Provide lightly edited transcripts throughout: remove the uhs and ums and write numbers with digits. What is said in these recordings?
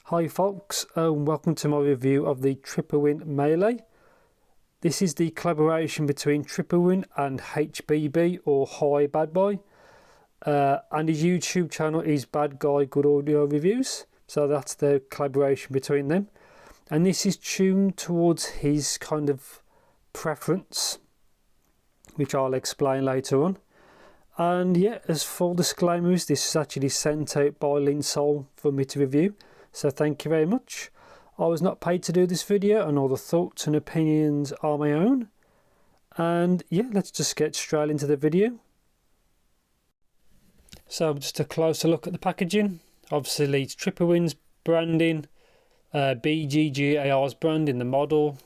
Hi folks, welcome to my review of the Tripowin Mele. This is the collaboration between Tripowin and HBB, or Hi Bad Boy, and his YouTube channel is Bad Guy Good Audio Reviews, so that's the collaboration between them. And this is tuned towards his kind of preference, which I'll explain later on. And yeah, as full disclaimers, this is actually sent out by Linsol for me to review. So thank you very much. I was not paid to do this video, and all the thoughts and opinions are my own. And yeah, let's just get straight into the video. So just a closer look at the packaging. Obviously it's Tripowin's branding, BGGAR's branding, the model.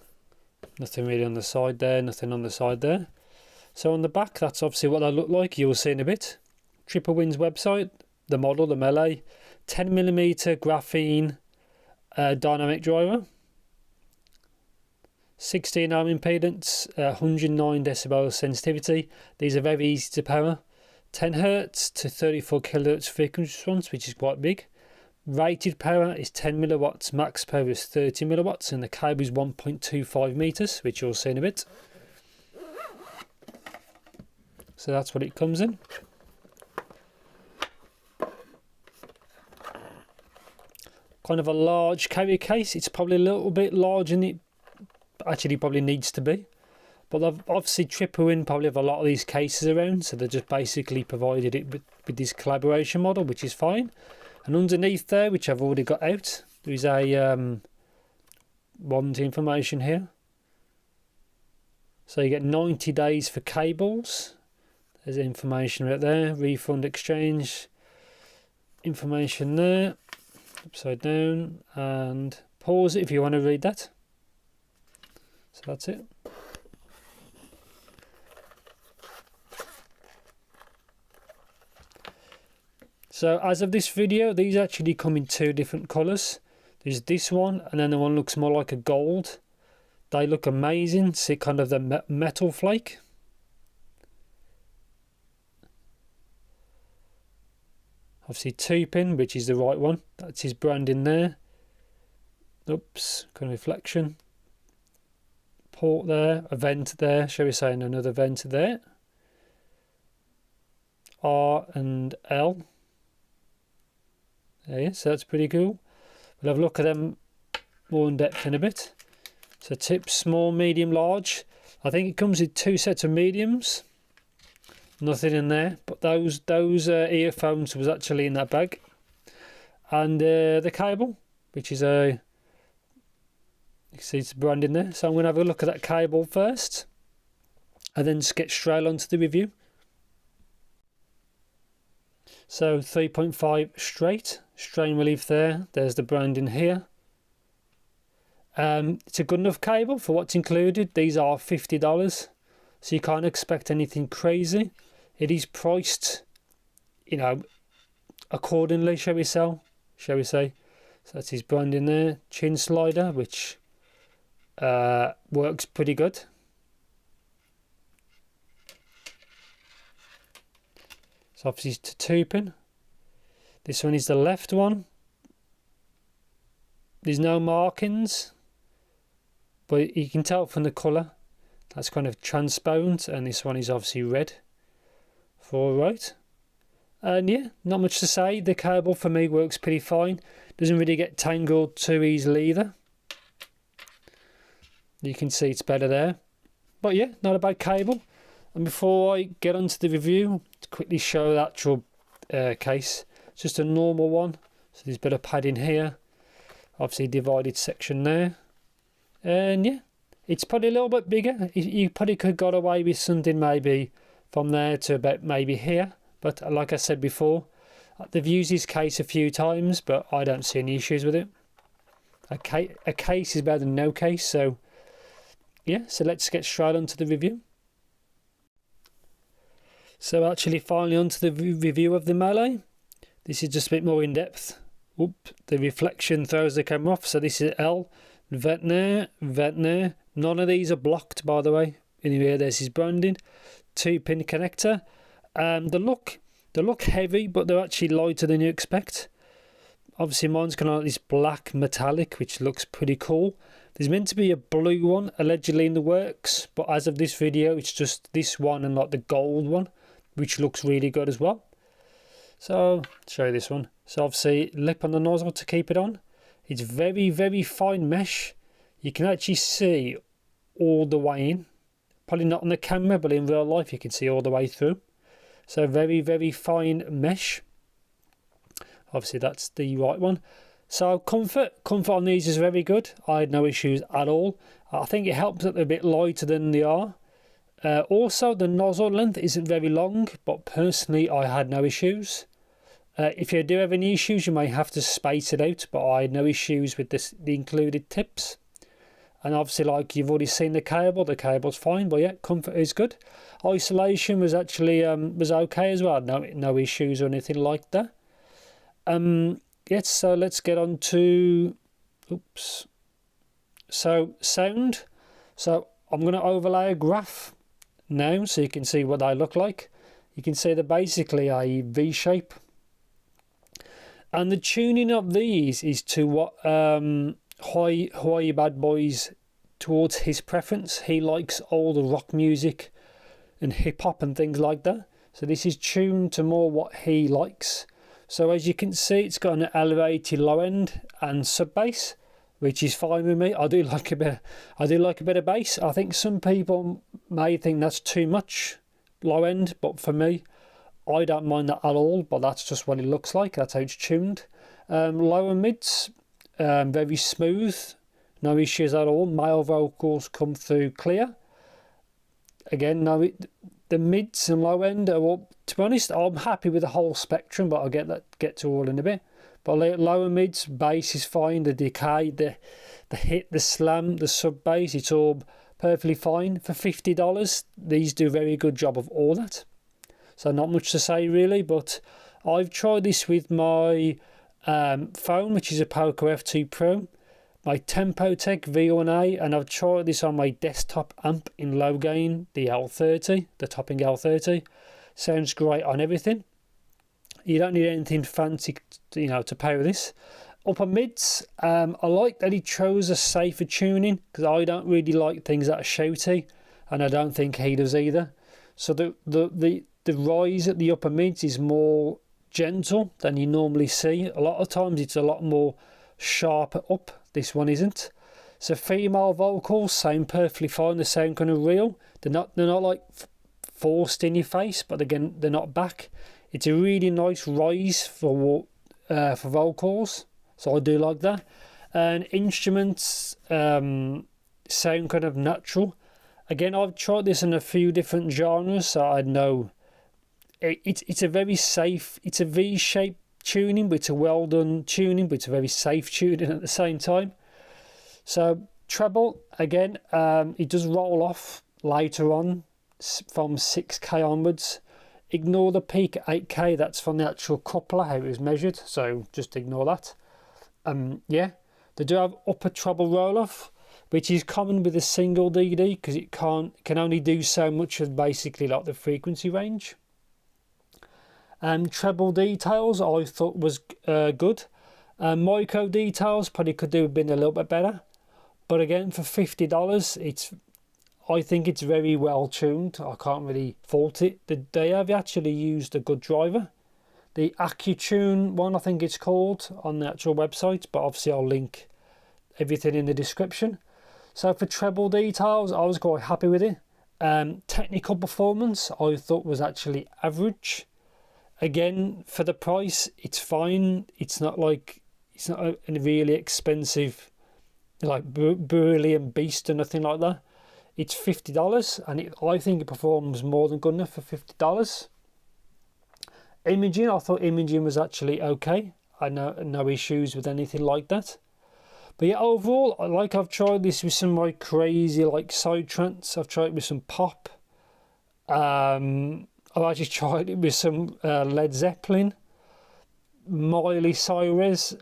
Nothing really on the side there, nothing on the side there. So on the back, that's obviously what they look like. You'll see in a bit. Tripowin's website, the model, the Mele, 10mm graphene dynamic driver, 16 ohm impedance, 109 decibel sensitivity. These are very easy to power. 10 Hz to 34 kHz frequency response, which is quite big. Rated power is 10 milliwatts, max power is 30 milliwatts, and the cable is 1.25 meters, which you'll see in a bit. So that's what it comes in. Kind of a large carrier case. It's probably a little bit larger than it actually probably needs to be. But obviously Tripowin probably have a lot of these cases around, so they just basically provided it with this collaboration model, which is fine. And underneath there, which I've already got out, there is a warranty information here. So you get 90 days for cables. There's information right there, refund exchange information there, upside down, and pause it if you want to read that. So that's it. So as of this video, these actually come in two different colours. There's this one, and then the one looks more like a gold. They look amazing. See kind of the metal flake. Obviously 2-pin, which is the right one. That's his branding there. Oops, kind of reflection. Port there, a vent there, shall we say, and another vent there. R and L. There, so that's pretty cool. We'll have a look at them more in depth in a bit. So tips, small, medium, large. I think it comes with two sets of mediums. Nothing in there, but those earphones was actually in that bag. And the cable, which is you can see it's branding there. So I'm going to have a look at that cable first, and then just get straight onto the review. So 3.5 straight, strain relief there. There's the branding here. It's a good enough cable for what's included. These are $50, so you can't expect anything crazy. It is priced, you know, accordingly, shall we say. So that's his branding there. Chin slider, which works pretty good. So obviously it's 2-pin. This one is the left one. There's no markings, but you can tell from the colour that's kind of transparent, and this one is obviously red. For right. And yeah, not much to say. The cable for me works pretty fine. Doesn't really get tangled too easily either. You can see it's better there. But yeah, not a bad cable. And before I get onto the review, to quickly show the actual case. It's just a normal one. So there's a bit of padding here. Obviously divided section there. And yeah, it's probably a little bit bigger. You probably could have got away with something maybe from there to about maybe here. But like I said before, they've used this case a few times, but I don't see any issues with it. A case is better than no case. So yeah, so let's get straight onto the review. So actually finally onto the review of the Mele. This is just a bit more in depth. Oop, the reflection throws the camera off. So this is L, vent there, vent there. None of these are blocked, by the way. Anyway, there's his branding. 2-pin connector. They look heavy, but they're actually lighter than you expect. Obviously mine's kind of like this black metallic, which looks pretty cool. There's meant to be a blue one allegedly in the works, but as of this video it's just this one and like the gold one, which looks really good as well. So I'll show you this one. So obviously lip on the nozzle to keep it on. It's very, very fine mesh. You can actually see all the way in. Probably not on the camera, but in real life you can see all the way through. So very, very fine mesh. Obviously that's the right one. So comfort on these is very good. I had no issues at all. I think it helps that they're a bit lighter than they are. Also the nozzle length isn't very long, but personally I had no issues. If you do have any issues you may have to space it out, but I had no issues with the included tips. And obviously, like you've already seen the cable's fine, but yeah, comfort is good. Isolation was actually was okay as well. No issues or anything like that. Yes, so let's get on to so sound. So I'm going to overlay a graph now so you can see what they look like. You can see they're basically a V shape. And the tuning of these is to what Hawaii Bad Boy's towards his preference. He likes all the rock music and hip hop and things like that. So this is tuned to more what he likes. So as you can see, it's got an elevated low end and sub bass, which is fine with me. I do like a bit of bass. I think some people may think that's too much low end, but for me, I don't mind that at all, but that's just what it looks like. That's how it's tuned. Lower mids, very smooth, no issues at all. Male vocals come through clear. Again, the mids and low end are all, to be honest, I'm happy with the whole spectrum, but I'll get to all in a bit. But lower mids, bass is fine. The decay, the hit, the slam, the sub bass, it's all perfectly fine. For $50, these do a very good job of all that. So not much to say really, but I've tried this with my phone, which is a Poco F2 Pro, my Tempotech V1A, and I've tried this on my desktop amp in low gain, the L30, the Topping L30. Sounds great on everything. You don't need anything fancy, to pair with this. Upper mids, I like that he chose a safer tuning, because I don't really like things that are shouty, and I don't think he does either. So the rise at the upper mids is more gentle than you normally see. A lot of times it's a lot more sharper up. This one isn't. So female vocals sound perfectly fine. They sound kind of real. They're not like forced in your face, but again they're not back. It's a really nice rise for vocals. So I do like that. And instruments sound kind of natural. Again, I've tried this in a few different genres, so I know it's a very safe, it's a V-shaped tuning, but it's a well done tuning, but it's a very safe tuning at the same time. So treble, again, it does roll off later on from 6K onwards. Ignore the peak at 8K, that's from the actual coupler, how it was measured, so just ignore that. Yeah, they do have upper treble roll off, which is common with a single DD because it can only do so much of basically like the frequency range. Treble details I thought was good. Micro details probably could have been a little bit better, but again for $50, I think it's very well tuned. I can't really fault it. They have actually used a good driver. The AccuTune one, I think it's called, on the actual website, but obviously I'll link everything in the description. So for treble details, I was quite happy with it. Technical performance, I thought was actually average. Again, for the price, it's fine. It's not a really expensive, like Brilliant Beast or nothing like that. It's $50, and I think it performs more than good enough for $50. Imaging, I thought imaging was actually okay. I had no issues with anything like that. But yeah, overall, I've tried this with some of my crazy side trance. I've tried it with some pop. I've actually tried it with some Led Zeppelin, Miley Cyrus,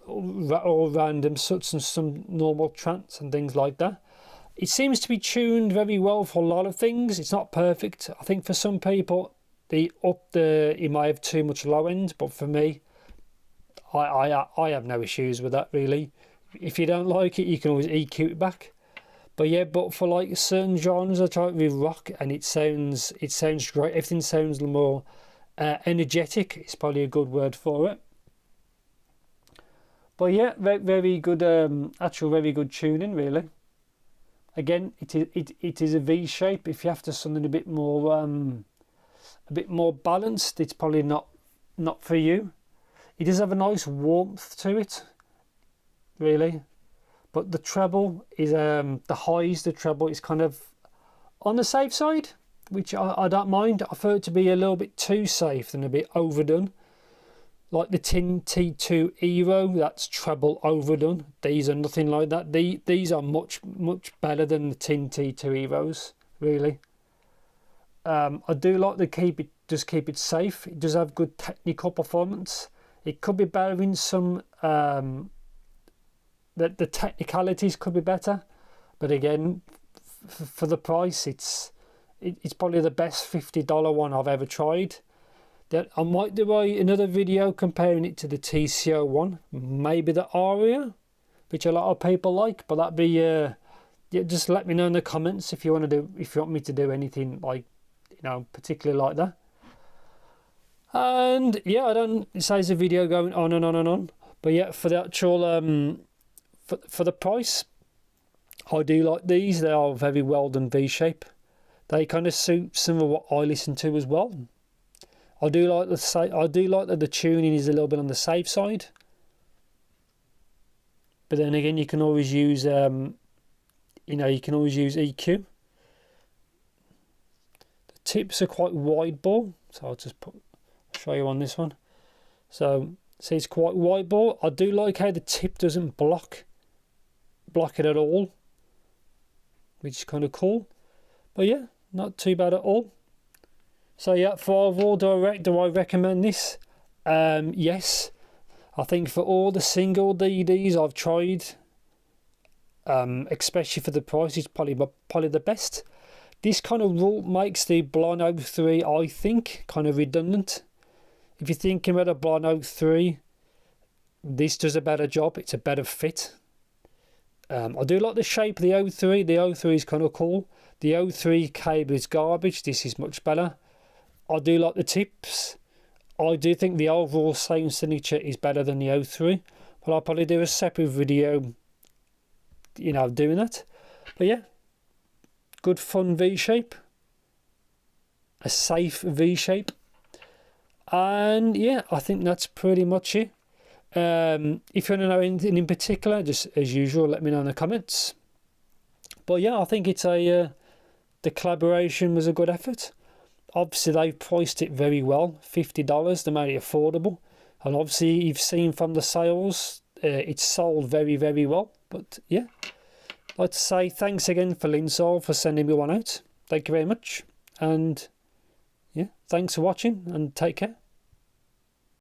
or random such and some normal trance and things like that. It seems to be tuned very well for a lot of things. It's not perfect. I think for some people, it might have too much low end, but for me, I have no issues with that really. If you don't like it, you can always EQ it back. But yeah, but for like certain genres, I try it with rock, and it sounds great. Everything sounds more energetic. It's probably a good word for it. But yeah, very good. Actual very good tuning really. Again, it is a V shape. If you have to something a bit more balanced, it's probably not for you. It does have a nice warmth to it, really. But the treble is the highs. The treble is kind of on the safe side, which I don't mind. I prefer it to be a little bit too safe than a bit overdone. Like the Tin T2 Evo, that's treble overdone. These are nothing like that. These are much better than the Tin T2 Evos, really. I do like to keep it safe. It does have good technical performance. It could be better in some. The technicalities could be better, but again, for the price, it's probably the best $50 one I've ever tried. That I might do another video comparing it to the TCO one, maybe the Aria, which a lot of people like. But that'd be yeah. Just let me know in the comments if you want me to do anything like particularly like that. And yeah, it says the video going on and on and on. But yeah, for the actual for the price, I do like these. They are very well done V shape. They kind of suit some of what I listen to as well. I do like that the tuning is a little bit on the safe side. But then again, you can always use you can always use EQ. The tips are quite wide ball, so I'll just show you on this one. So see, it's quite wide ball. I do like how the tip doesn't block it at all, which is kind of cool. But yeah, not too bad at all. So yeah, for overall, do I recommend this? Yes. I think for all the single DDs I've tried, especially for the price, it's probably the best. This kind of rule makes the Blond 03, I think, kind of redundant. If you're thinking about a Blond 03, this does a better job. It's a better fit. I do like the shape of the 03. The 03 is kind of cool. The 03 cable is garbage. This is much better. I do like the tips. I do think the overall sound signature is better than the 03. But I'll probably do a separate video, doing that. But yeah, good fun V shape. A safe V shape. And yeah, I think that's pretty much it. If you want to know anything in particular, just as usual, let me know in the comments. But yeah, I think the collaboration was a good effort. Obviously, they've priced it very well, $50. They made it affordable, and obviously, you've seen from the sales, it's sold very, very well. But yeah, I'd like to say thanks again for Linsol for sending me one out. Thank you very much, and yeah, thanks for watching, and take care.